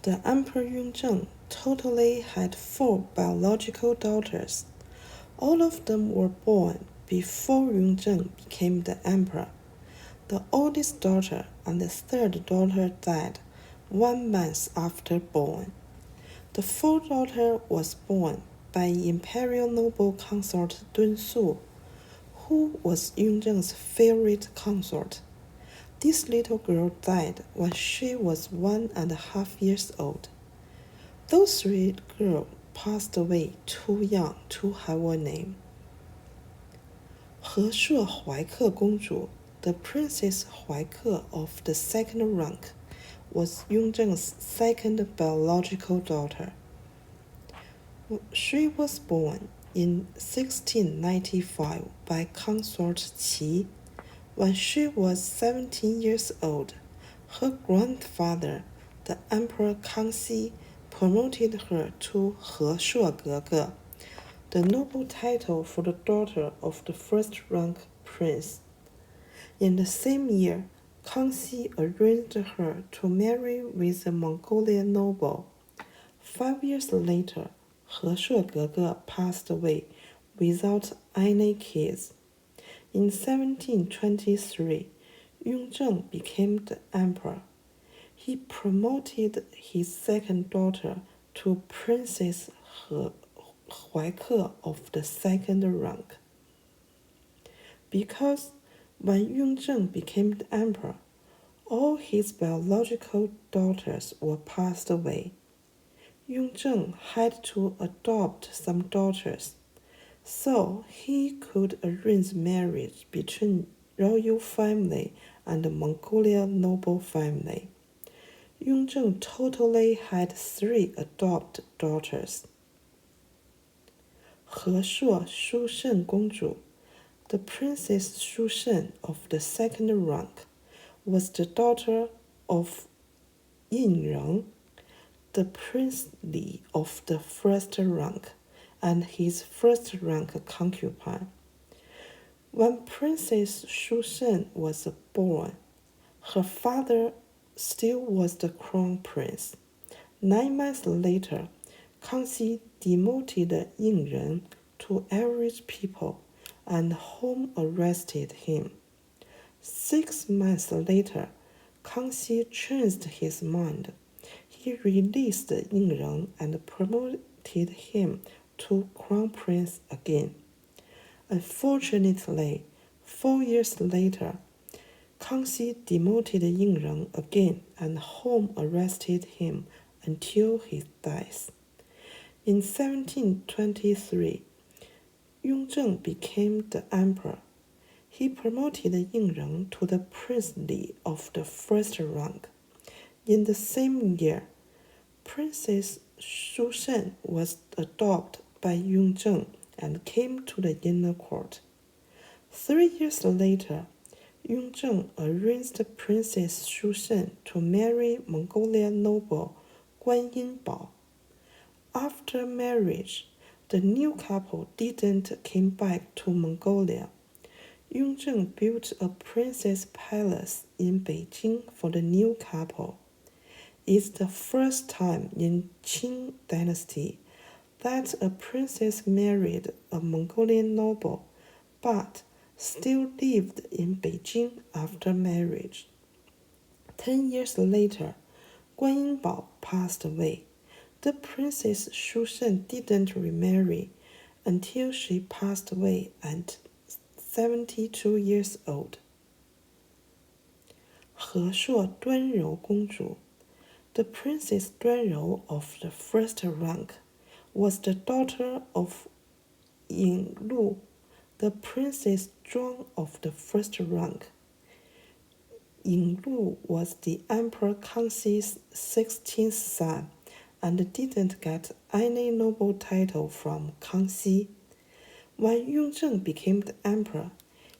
The Emperor Yongzheng totally had 4 biological daughters. All of them were born before Yongzheng became the emperor. The oldest daughter and the third daughter died 1 month after born. The fourth daughter was born by imperial noble consort Dun Su, who was Yongzheng's favorite consort. This little girl died when she was 1.5 years old. Those 3 girls passed away too young to have a name. 和硕怀克公主 The Princess Huaike of the second rank was Yongzheng's second biological daughter. She was born in 1695 by consort Qi. When she was 17 years old, her grandfather, the Emperor Kangxi, promoted her to 和硕格格, the noble title for the daughter of the first-rank prince. In the same year, Kangxi arranged her to marry with a Mongolian noble. 5 years later, 和硕格格 passed away without any kids. In 1723, Yongzheng became the emperor. He promoted his second daughter to Princess Huaike of the second rank. Because when Yongzheng became the emperor, all his biological daughters were passed away. Yongzheng had to adopt some daughters, so he could arrange marriage between royal family and the Mongolian noble family. Yongzheng totally had 3 adopted daughters. 和硕淑慎公主 The Princess Shu Shen of the second rank was the daughter of Yongzheng, the Prince Li of the first rank, and his first-rank concubine. When Princess Shu Shen was born, her father still was the crown prince. 9 months later, Kangxi demoted Yongzheng to average people and home arrested him. 6 months later, Kangxi changed his mind. He released Yongzheng and promoted him to crown prince again. Unfortunately, 4 years later, Kangxi demoted Yongzheng again and home arrested him until his death. In 1723, Yongzheng became the emperor. He promoted Yongzheng to the princely of the first rank. In the same year, Princess Shu Shen was adopted by Yongzheng and came to the inner court. 3 years later, Yongzheng arranged Princess Shu Shen to marry Mongolian noble Guan Yinbao. After marriage, the new couple didn't come back to Mongolia. Yongzheng built a princess palace in Beijing for the new couple. It's the first time in Qing Dynasty that a princess married a Mongolian noble, but still lived in Beijing after marriage. 10 years later, Guan Yinbao passed away. The Princess Shu Shen didn't remarry until she passed away at 72 years old. 和硕端柔公主 The Princess Duanrou of the first rank was the daughter of Yinglu, the Princess Zhuang of the first rank. Yinglu was the Emperor Kangxi's 16th son and didn't get any noble title from Kangxi. When Yongzheng became the emperor,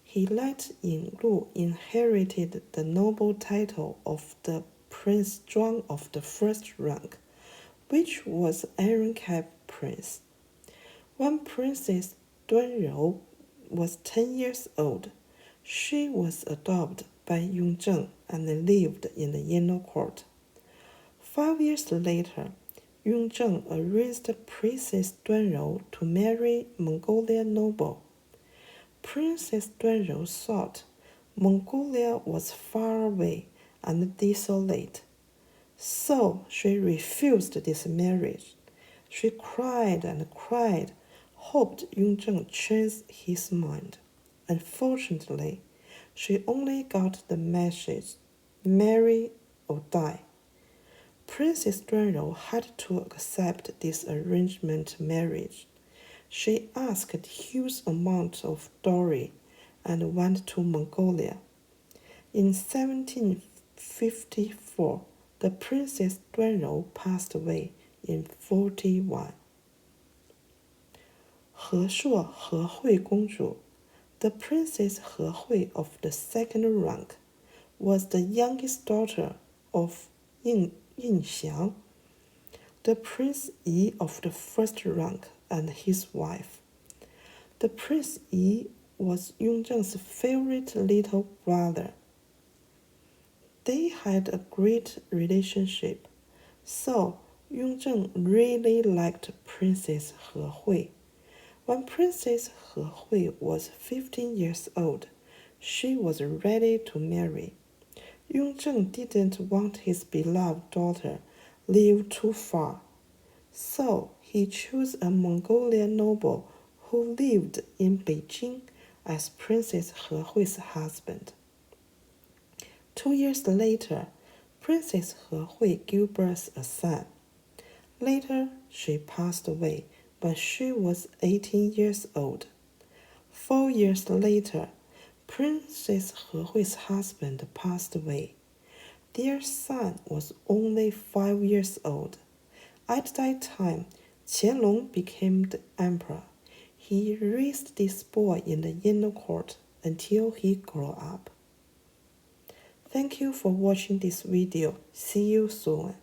he let Yinglu inherit the noble title of the Prince Zhuang of the first rank, which was iron-capped prince. When Princess Duanrou was 10 years old, she was adopted by Yongzheng and lived in the inner court. 5 years later, Yongzheng arranged Princess Duanrou to marry Mongolian noble. Princess Duanrou thought Mongolia was far away and desolate, so she refused this marriage. She cried and cried, hoped Yongzheng changed his mind. Unfortunately, she only got the message, marry or die. Princess Duanrou had to accept this arrangement marriage. She asked a huge amount of dowry and went to Mongolia. In 1754, the Princess Duanrou passed away in 41. 和硕和惠公主 The Princess He Hui of the second rank was the youngest daughter of Yongzheng, the Prince Yi of the first rank and his wife. The Prince Yi was Yongzheng's favorite little brother. They had a great relationship, so Yongzheng really liked Princess He Hui. When Princess He Hui was 15 years old, she was ready to marry. Yongzheng didn't want his beloved daughter live too far, so he chose a Mongolian noble who lived in Beijing as Princess He Hui's husband. 2 years later, Princess He Hui gave birth a son. Later, she passed away when she was 18 years old. 4 years later, Princess He Hui's husband passed away. Their son was only 5 years old. At that time, Qianlong became the emperor. He raised this boy in the inner court until he grew up. Thank you for watching this video. See you soon.